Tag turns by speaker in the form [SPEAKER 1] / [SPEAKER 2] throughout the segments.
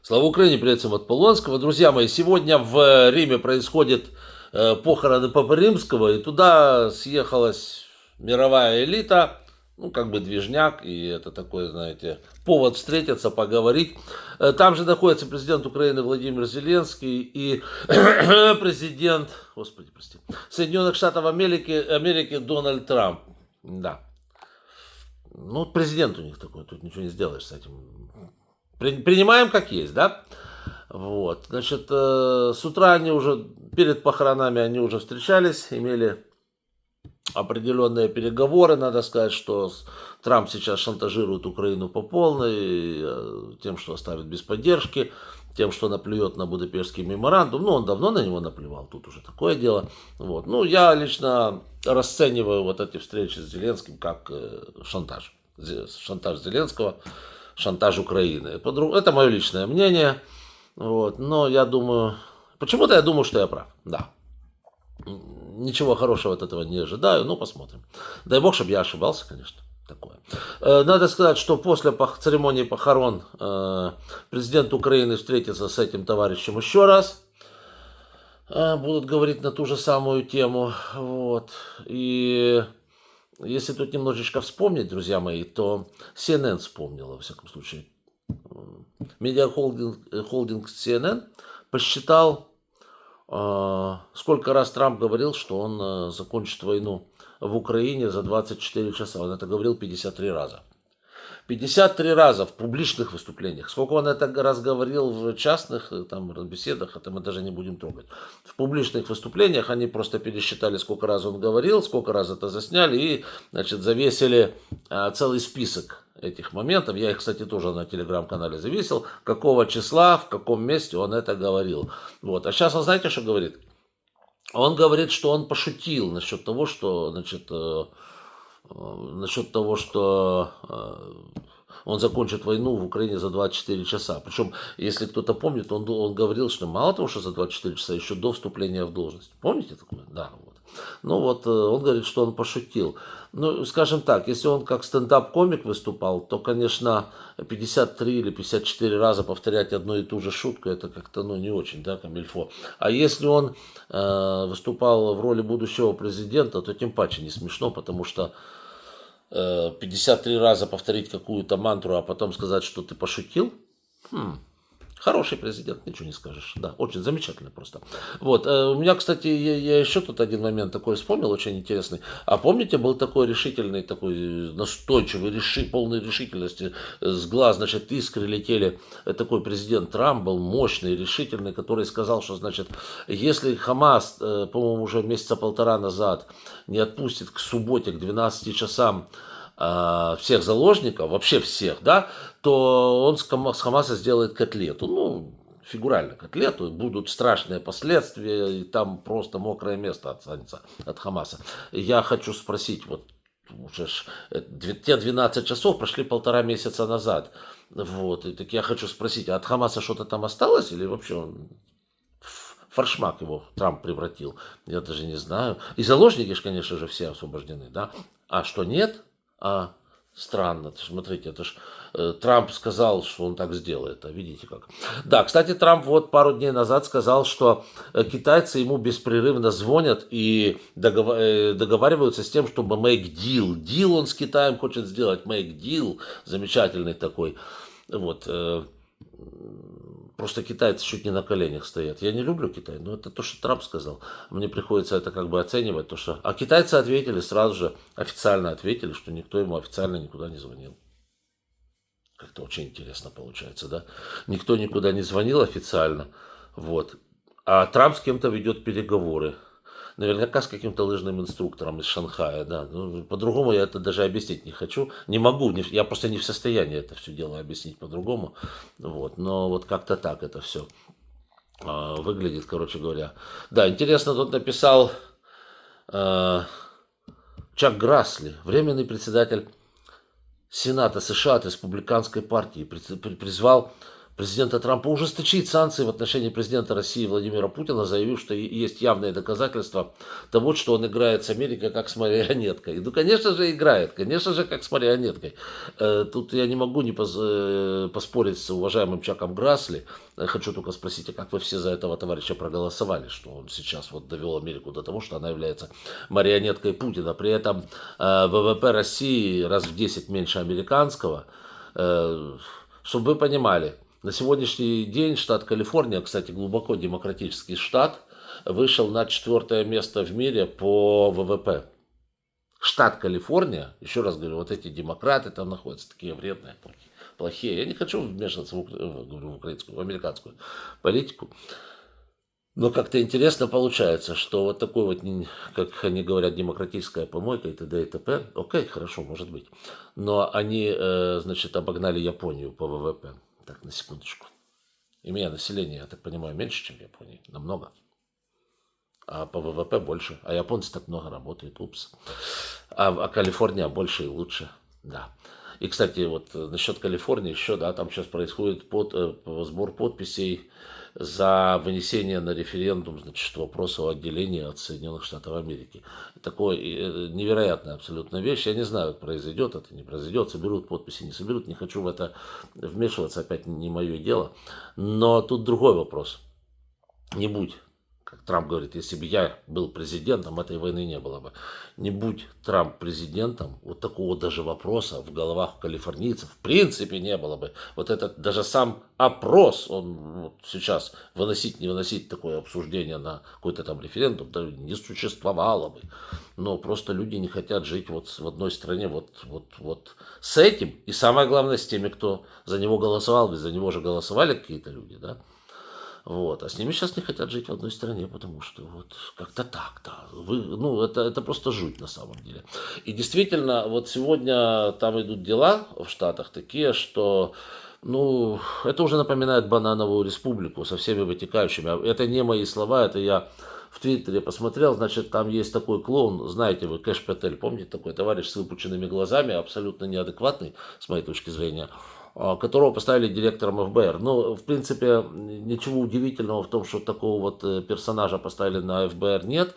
[SPEAKER 1] Слава Украине, привет всем от Полонского. Друзья мои, сегодня в Риме происходят похороны Папы Римского, и туда съехалась мировая элита, ну, как бы движняк, и это такой, знаете, повод встретиться, поговорить. Там же находится президент Украины Владимир Зеленский и президент, господи, прости, Соединенных Штатов Америки Дональд Трамп. Да. Ну, президент у них такой, тут ничего не сделаешь с этим. Принимаем как есть, да? Вот, значит, с утра они уже, перед похоронами они уже встречались, имели определенные переговоры. Надо сказать, что Трамп сейчас шантажирует Украину по полной, тем, что оставит без поддержки, тем, что наплюет на Будапештский меморандум. Ну, он давно на него наплевал, тут уже такое дело. Вот. Ну, я лично расцениваю вот эти встречи с Зеленским как шантаж. Шантаж Зеленского, шантаж Украины. Это мое личное мнение. Вот. Но я думаю, почему-то я думаю, что я прав. Да. Ничего хорошего от этого не ожидаю, но посмотрим. Дай бог, чтобы я ошибался, конечно. Такое. Надо сказать, что после церемонии похорон президент Украины встретится с этим товарищем еще раз. Будут говорить на ту же самую тему. Вот. И если тут немножечко вспомнить, друзья мои, то CNN вспомнила, во всяком случае. Медиахолдинг CNN посчитал, сколько раз Трамп говорил, что он закончит войну в Украине за 24 часа. Он это говорил 53 раза. 53 раза в публичных выступлениях. Сколько он это раз говорил в частных там, беседах, это мы даже не будем трогать. В публичных выступлениях они просто пересчитали, сколько раз он говорил, сколько раз это засняли и, значит, завесили целый список этих моментов. Я их, кстати, тоже на телеграм-канале завесил. Какого числа, в каком месте он это говорил. Вот. А сейчас он, знаете, что говорит? Он говорит, что он пошутил насчет того, что, значит, он закончит войну в Украине за 24 часа. Причем, если кто-то помнит, он говорил, что мало того, что за 24 часа, еще до вступления в должность. Помните такое? Да. Вот. Ну вот, он говорит, что он пошутил. Ну, скажем так, если он как стендап-комик выступал, то, конечно, 53 или 54 раза повторять одну и ту же шутку, это как-то, ну, не очень, да, камильфо. А если он выступал в роли будущего президента, то тем паче не смешно, потому что 53 раза повторить какую-то мантру, а потом сказать, что ты пошутил. Хороший президент, ничего не скажешь. Да, очень замечательный просто. Вот, у меня, кстати, я еще тут один момент такой вспомнил, очень интересный. А помните, был такой решительный, такой настойчивый, полной решительности, с глаз, значит, искры летели. Такой президент Трамп был мощный, решительный, который сказал, что, значит, если Хамас, по-моему, уже месяца полтора назад не отпустит к субботе, к 12 часам всех заложников, вообще всех, да, то он с Хамаса сделает котлету. Ну, фигурально котлету, будут страшные последствия, и там просто мокрое место останется от Хамаса. Я хочу спросить, вот уже те 12 часов прошли полтора месяца назад. Вот, и так я хочу спросить, а от Хамаса что-то там осталось или вообще он форшмак его Трамп превратил? Я даже не знаю. И заложники же, конечно же, все освобождены, да? А что нет? Странно, смотрите, это ж Трамп сказал, что он так сделает, а видите как. Да, кстати, Трамп вот пару дней назад сказал, что китайцы ему беспрерывно звонят и договариваются с тем, чтобы make deal. Deal он с Китаем хочет сделать, make deal, замечательный такой. Вот, просто китайцы чуть не на коленях стоят. Я не люблю Китай, но это то, что Трамп сказал. Мне приходится это как бы оценивать. То, что... А китайцы ответили сразу же, официально ответили, что никто ему официально никуда не звонил. Как-то очень интересно получается, да? Никто никуда не звонил официально. Вот. А Трамп с кем-то ведет переговоры. Наверняка с каким-то лыжным инструктором из Шанхая, да. Ну, по-другому я это даже объяснить не хочу. Не могу, я просто не в состоянии это все дело объяснить по-другому. Вот. Но вот как-то так это все выглядит, короче говоря. Да, интересно, тут написал Чак Грассли, временный председатель Сената США от республиканской партии, призвал президента Трампа ужесточить санкции в отношении президента России Владимира Путина, заявив, что есть явные доказательства того, что он играет с Америкой как с марионеткой. Ну, конечно же, играет, конечно же, как с марионеткой. Тут я не могу не поспорить с уважаемым Чаком Грасли. Хочу только спросить, а как вы все за этого товарища проголосовали, что он сейчас вот довел Америку до того, что она является марионеткой Путина. При этом ВВП России раз в 10 меньше американского. Чтобы вы понимали, на сегодняшний день штат Калифорния, кстати, глубоко демократический штат, вышел на 4-е место в мире по ВВП. Штат Калифорния, еще раз говорю, вот эти демократы там находятся, такие вредные, плохие. Я не хочу вмешиваться в украинскую, в американскую политику. Но как-то интересно получается, что вот такой вот, как они говорят, демократическая помойка и т.д. и т.п. Окей, хорошо, может быть. Но они, значит, обогнали Японию по ВВП. Так, на секундочку. Имея население, я так понимаю, меньше, чем в Японии. Намного. А по ВВП больше. А японцы так много работают. Упс. А Калифорния больше и лучше. Да. И, кстати, вот насчет Калифорнии еще, да, там сейчас происходит сбор подписей за вынесение на референдум, значит, вопроса о отделении от Соединенных Штатов Америки. Такое невероятная абсолютно вещь. Я не знаю, произойдет это, не произойдет, соберут подписи, не соберут. Не хочу в это вмешиваться, опять не мое дело. Но тут другой вопрос. Не будь, как Трамп говорит, если бы я был президентом, этой войны не было бы. Не будь Трамп президентом, вот такого даже вопроса в головах у калифорнийцев в принципе не было бы. Вот этот даже сам опрос, он вот сейчас выносить, не выносить такое обсуждение на какой-то там референдум, да, не существовало бы. Но просто люди не хотят жить вот в одной стране вот с этим. И самое главное, с теми, кто за него голосовал, ведь за него же голосовали какие-то люди, да. Вот. А с ними сейчас не хотят жить в одной стране, потому что вот как-то так, да. Ну, это просто жуть на самом деле. И действительно, вот сегодня там идут дела в Штатах такие, что, ну, это уже напоминает банановую республику со всеми вытекающими. Это не мои слова, это я в Твиттере посмотрел, значит, там есть такой клоун, знаете вы, Кэш Патель, помните, такой товарищ с выпученными глазами, абсолютно неадекватный, с моей точки зрения, которого поставили директором ФБР. Ну, в принципе, ничего удивительного в том, что такого вот персонажа поставили на ФБР нет,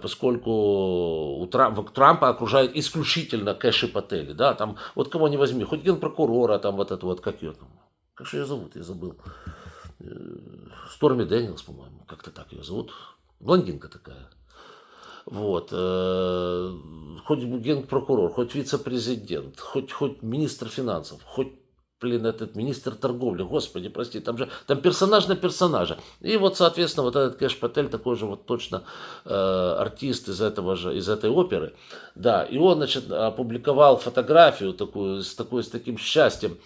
[SPEAKER 1] поскольку Трампа окружает исключительно Кэши Патели, да, там вот кого не возьми, хоть генпрокурора, там вот это вот, как ее там, как же ее зовут, я забыл, Сторми Дэниелс, по-моему, как-то так ее зовут, блондинка такая. Вот. Хоть генпрокурор, хоть вице-президент, хоть министр финансов, хоть, блин, этот министр торговли, господи, прости, там же там персонаж на персонажа. И вот, соответственно, вот этот Кэш Патель такой же вот точно артист из этой оперы. Да, и он, значит, опубликовал фотографию такую, с таким счастьем.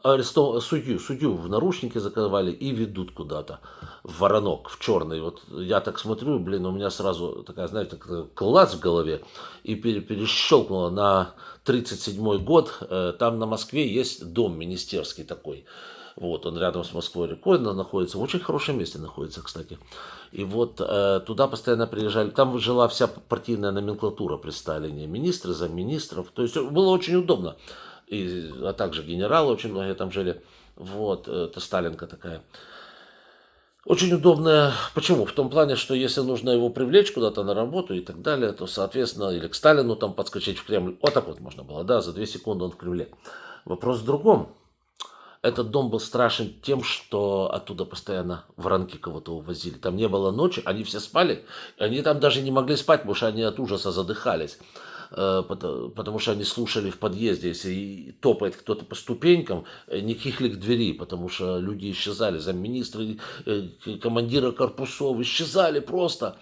[SPEAKER 1] Судью в наручники заковали и ведут куда-то в воронок, в черный. Вот я так смотрю, блин, у меня сразу такая, знаете, класс в голове и перещелкнуло на 37-й год. Там на Москве есть дом министерский такой. Вот, он рядом с Москвой-рекой находится, в очень хорошем месте находится, кстати. И вот туда постоянно приезжали, там жила вся партийная номенклатура при Сталине, министры, замминистров, то есть было очень удобно. А также генералы очень многие там жили. Вот, это Сталинка такая. Очень удобная. Почему? В том плане, что если нужно его привлечь куда-то на работу и так далее, то, соответственно, или к Сталину там подскочить в Кремль. Вот так вот можно было, да, за 2 секунды он в Кремле. Вопрос в другом. Этот дом был страшен тем, что оттуда постоянно воронки кого-то увозили. Там не было ночи, они все спали. Они там даже не могли спать, потому что они от ужаса задыхались. Потому что они слушали в подъезде, если топает кто-то по ступенькам, никаких ли двери, потому что люди исчезали, замминистры, командиры корпусов исчезали просто.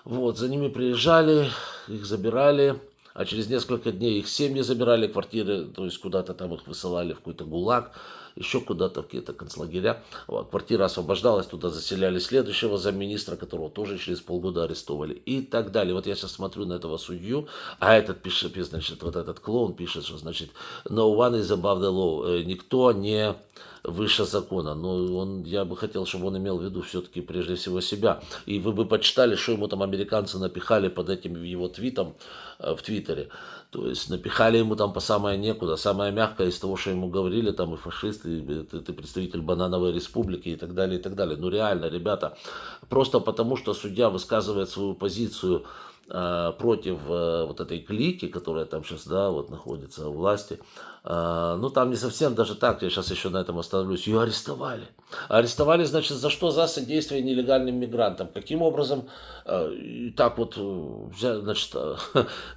[SPEAKER 1] Вот, за ними приезжали, их забирали, а через несколько дней их семьи забирали, квартиры, то есть куда-то там их высылали в какой-то ГУЛАГ, еще куда-то в какие-то концлагеря. Квартира освобождалась, туда заселяли следующего замминистра, которого тоже через полгода арестовали и так далее. Вот я сейчас смотрю на этого судью, а этот пишет, значит, вот этот клоун пишет, что, значит, no one is above the law, никто не выше закона. Но я бы хотел, чтобы он имел в виду все-таки прежде всего себя. И вы бы почитали, что ему там американцы напихали под этим его твитом в Твиттере. То есть напихали ему там по самое некуда, самое мягкое из того, что ему говорили, там и фашисты, и ты представитель банановой республики и так далее, и так далее. Ну реально, ребята, просто потому, что судья высказывает свою позицию против вот этой клики, которая там сейчас, да, вот находится у власти. Ну, там не совсем даже так, я сейчас еще на этом остановлюсь. Ее арестовали. Арестовали, значит, за что? За содействие нелегальным мигрантам. Каким образом? И так вот, значит,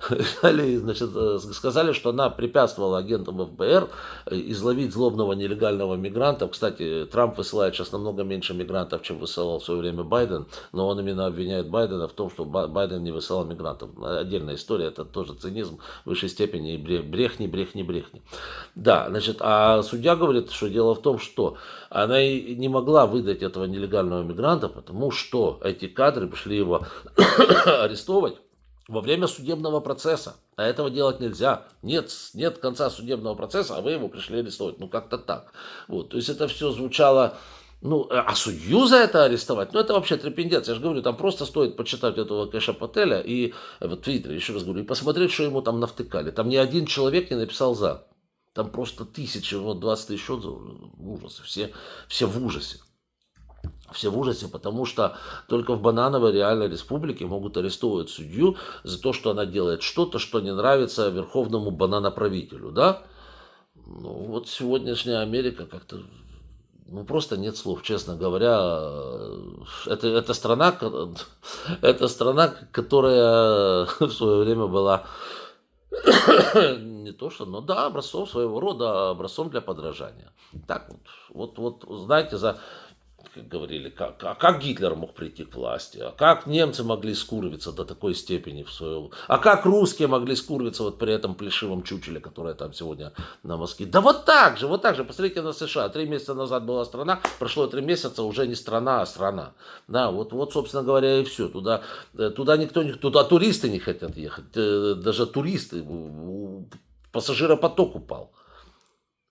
[SPEAKER 1] взяли, значит, сказали, что она препятствовала агентам ФБР изловить злобного нелегального мигранта. Кстати, Трамп высылает сейчас намного меньше мигрантов, чем высылал в свое время Байден, но он именно обвиняет Байдена в том, что Байден не высылал мигрантов. Отдельная история, это тоже цинизм в высшей степени, брехни. Да, значит, а судья говорит, что дело в том, что она и не могла выдать этого нелегального мигранта, потому что эти кадры пришли его арестовывать во время судебного процесса. А этого делать нельзя. Нет конца судебного процесса, а вы его пришли арестовать. Ну, как-то так. Вот, то есть это все звучало... Ну, а судью за это арестовать, ну, это вообще трепендец. Я же говорю, там просто стоит почитать этого Кэша Пателя и в Твиттере, еще раз говорю, и посмотреть, что ему там навтыкали. Там ни один человек не написал «за». Там просто тысячи, вот 20 тысяч отзывов, ужас, все в ужасе. Все в ужасе, потому что только в банановой реальной республике могут арестовывать судью за то, что она делает что-то, что не нравится верховному бананоправителю, да? Ну, вот сегодняшняя Америка как-то... Ну, просто нет слов, честно говоря. Это страна, которая в свое время была не то что, но да, образцом своего рода, образцом для подражания. Так вот, знаете, как говорили, как Гитлер мог прийти к власти, а как немцы могли скурвиться до такой степени в своем, а как русские могли скурвиться вот при этом плешивом чучеле, которое там сегодня на Москве. Да вот так же, посмотрите на США. 3 месяца назад была страна, прошло 3 месяца, уже не страна, а страна. Да, вот собственно говоря, и все. Туда туда туристы не хотят ехать, даже туристы, пассажиропоток упал.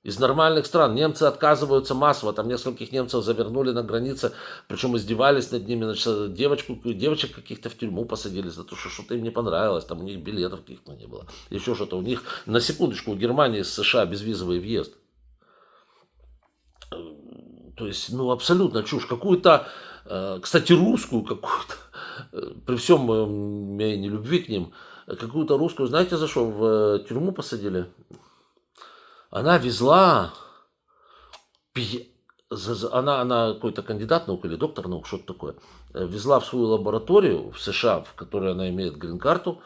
[SPEAKER 1] Из нормальных стран немцы отказываются массово, там нескольких немцев завернули на границе, причем издевались над ними, значит, девочек каких-то в тюрьму посадили за то, что что-то им не понравилось, там у них билетов каких-то не было, еще что-то. У них, на секундочку, у Германии с США безвизовый въезд. То есть, ну, абсолютно чушь. Какую-то, кстати, русскую какую-то, при всем моей нелюбви к ним, какую-то русскую, знаете, за что в тюрьму посадили? Она везла, она какой-то кандидат наук или доктор наук, что-то такое, везла в свою лабораторию в США, в которой она имеет грин-карту,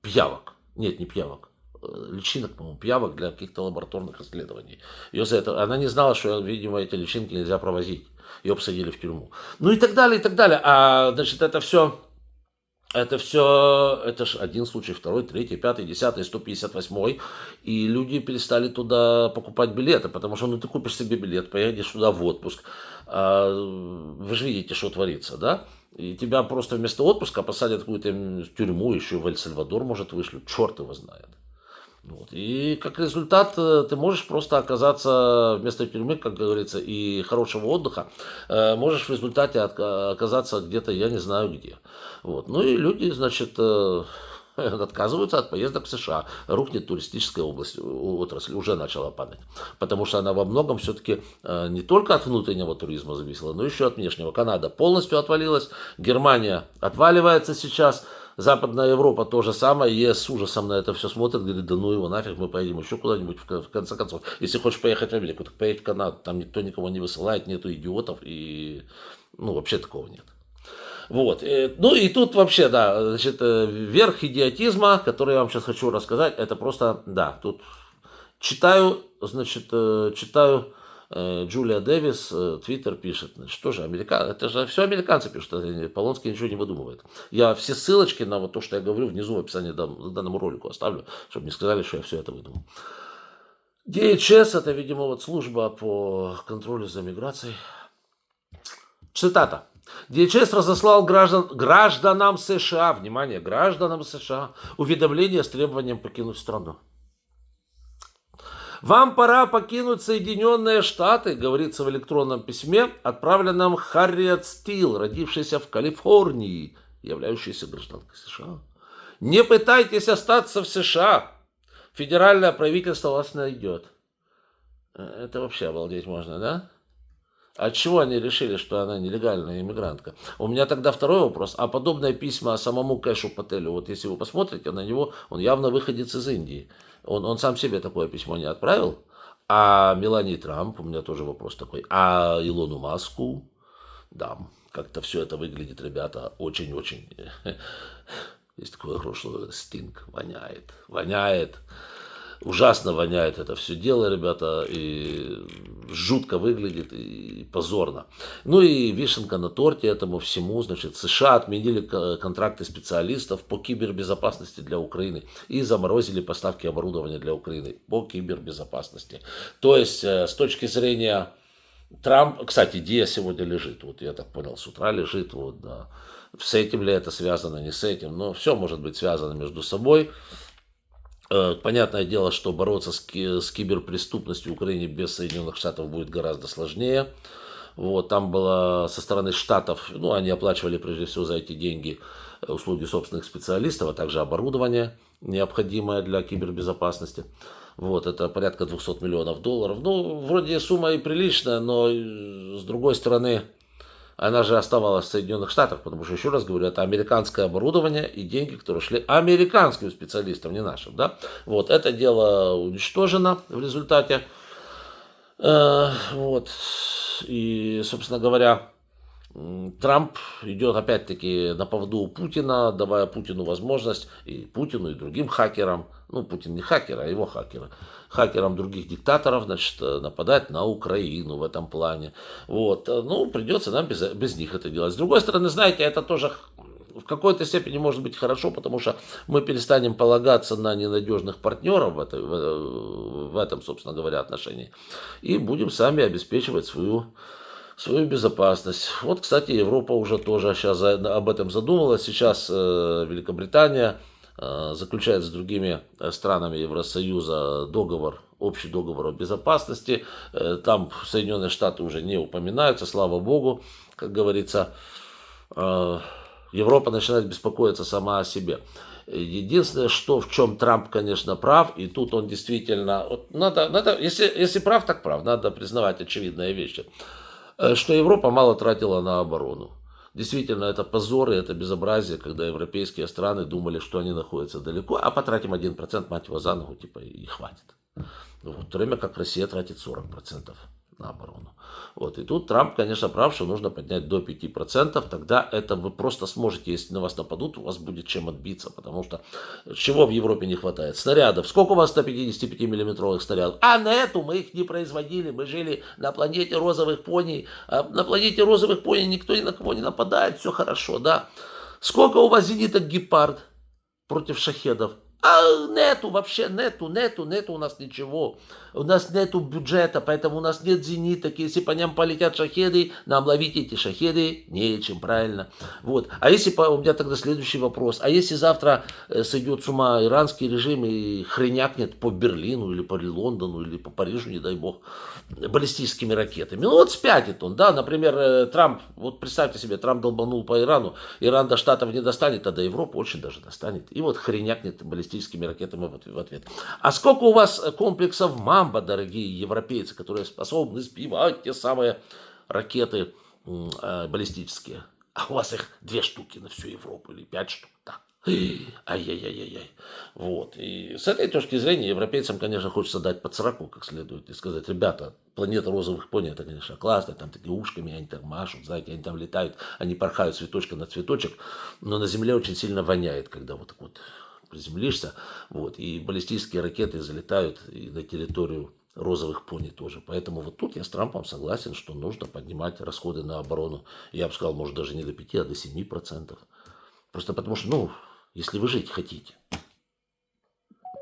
[SPEAKER 1] пиявок. Нет, не пиявок. Личинок, по-моему, пиявок для каких-то лабораторных исследований. Ее за это, она не знала, что, видимо, эти личинки нельзя провозить. Ее посадили в тюрьму. Ну и так далее, и так далее. А, значит, это ж один случай, второй, третий, пятый, 10, 158. И люди перестали туда покупать билеты, потому что, ну, ты купишь себе билет, поедешь туда в отпуск. Вы же видите, что творится, да? И тебя просто вместо отпуска посадят в какую-то тюрьму, еще в Эль-Сальвадор, может, вышлют, черт его знает. Вот. И как результат ты можешь просто оказаться вместо тюрьмы, как говорится, и хорошего отдыха, можешь в результате оказаться где-то, я не знаю где. Вот. Ну и люди, значит, отказываются от поездок в США. Рухнет туристическая отрасль, уже начала падать. Потому что она во многом все-таки не только от внутреннего туризма зависела, но еще от внешнего. Канада полностью отвалилась, Германия отваливается сейчас. Западная Европа то же самое, ЕС с ужасом на это все смотрит, говорит, да ну его нафиг, мы поедем еще куда-нибудь, в конце концов. Если хочешь поехать в Америку, так поедь в Канаду, там никто никого не высылает, нету идиотов, и, ну, вообще такого нет. Вот, ну и тут вообще, да, значит, верх идиотизма, который я вам сейчас хочу рассказать, это просто, да, тут читаю, Джулия Дэвис, Твиттер пишет, значит, тоже это же все американцы пишут, Полонский ничего не выдумывает. Я все ссылочки на вот то, что я говорю, внизу в описании к данному ролику оставлю, чтобы не сказали, что я все это выдумал. DHS, это, видимо, вот служба по контролю за миграцией. Цитата. DHS разослал гражданам США, внимание, гражданам США, уведомление с требованием покинуть страну. Вам пора покинуть Соединенные Штаты, говорится в электронном письме, отправленном Харриет Стил, родившейся в Калифорнии, являющейся гражданкой США. Не пытайтесь остаться в США. Федеральное правительство вас найдет. Это вообще обалдеть можно, да? От чего они решили, что она нелегальная иммигрантка? У меня тогда второй вопрос. А подобное письма самому Кэшу Пателю, вот если вы посмотрите на него, он явно выходец из Индии. Он сам себе такое письмо не отправил. А Мелании Трамп, у меня тоже вопрос такой. А Илону Маску? Да, как-то все это выглядит, ребята, очень-очень. Есть такое хорошее слово, стинг, воняет. Воняет. Ужасно воняет это все дело, ребята, и жутко выглядит, и позорно. Ну и вишенка на торте этому всему, значит, США отменили контракты специалистов по кибербезопасности для Украины и заморозили поставки оборудования для Украины по кибербезопасности. То есть, с точки зрения Трамп, кстати, идея сегодня лежит, вот я так понял, с утра лежит, вот, да. С этим ли это связано, не с этим, но все может быть связано между собой. Понятное дело, что бороться с киберпреступностью в Украине без Соединенных Штатов будет гораздо сложнее. Вот, там было со стороны Штатов, ну, они оплачивали прежде всего за эти деньги услуги собственных специалистов, а также оборудование, необходимое для кибербезопасности. Вот, это порядка $200 миллионов. Ну, вроде сумма и приличная, но с другой стороны, она же оставалась в Соединенных Штатах, потому что, еще раз говорю, это американское оборудование и деньги, которые шли американским специалистам, не нашим. Да? Вот, это дело уничтожено в результате. Вот. И, собственно говоря, Трамп идет опять-таки на поводу у Путина, давая Путину возможность, и Путину, и другим хакерам, ну, Путин не хакер, а его хакеры, хакерам других диктаторов, значит, нападать на Украину в этом плане. Вот. Ну, придется нам без них это делать. С другой стороны, знаете, это тоже в какой-то степени может быть хорошо, потому что мы перестанем полагаться на ненадежных партнеров в этом, собственно говоря, отношении, и будем сами обеспечивать свою безопасность. Вот, кстати, Европа уже тоже сейчас об этом задумалась. Сейчас Великобритания заключает с другими странами Евросоюза общий договор о безопасности. Там Соединенные Штаты уже не упоминаются, слава богу, как говорится. Европа начинает беспокоиться сама о себе. Единственное, что в чем Трамп, конечно, прав, и тут он действительно, вот надо, если прав, так прав, надо признавать очевидные вещи, что Европа мало тратила на оборону. Действительно, это позор и это безобразие, когда европейские страны думали, что они находятся далеко, а потратим 1%, мать его, за ногу, типа, и хватит. Вот, в то время как Россия тратит 40% на оборону. Вот, и тут Трамп, конечно, прав, что нужно поднять до 5%, тогда это вы просто сможете, если на вас нападут, у вас будет чем отбиться, потому что чего в Европе не хватает? Снарядов. Сколько у вас 155-миллиметровых снарядов? А на эту мы их не производили, мы жили на планете розовых пони, а на планете розовых пони никто ни на кого не нападает, все хорошо, да? Сколько у вас зениток Гепард против шахедов? А нету у нас ничего. У нас нету бюджета, поэтому у нас нет зениток. Если по ним полетят шахеды, нам ловить эти шахеды нечем, правильно. Вот. А если у меня тогда следующий вопрос. А если завтра сойдет с ума иранский режим и хренякнет по Берлину или по Лондону или по Парижу, не дай бог, баллистическими ракетами? Ну вот спятит он, да. Например, Трамп, вот представьте себе, Трамп долбанул по Ирану, Иран до Штатов не достанет, а до Европы очень даже достанет. И вот хренякнет баллистическими ракетами в ответ. А сколько у вас комплексов «Мамба», дорогие европейцы, которые способны сбивать те самые ракеты баллистические? А у вас их 2 штуки на всю Европу или 5 штук. Да. Ай-яй-яй-яй. Вот. И с этой точки зрения европейцам, конечно, хочется дать под сраку, как следует, и сказать: ребята, планета розовых пони, это, конечно, классно, там такие ушками, они так машут, знаете, они там летают, они порхают цветочка на цветочек, но на Земле очень сильно воняет, когда вот так вот приземлишься, вот, и баллистические ракеты залетают и на территорию розовых пони тоже. Поэтому вот тут я с Трампом согласен, что нужно поднимать расходы на оборону. Я бы сказал, может, даже не до 5, а до 7%. Просто потому что, ну, если вы жить хотите.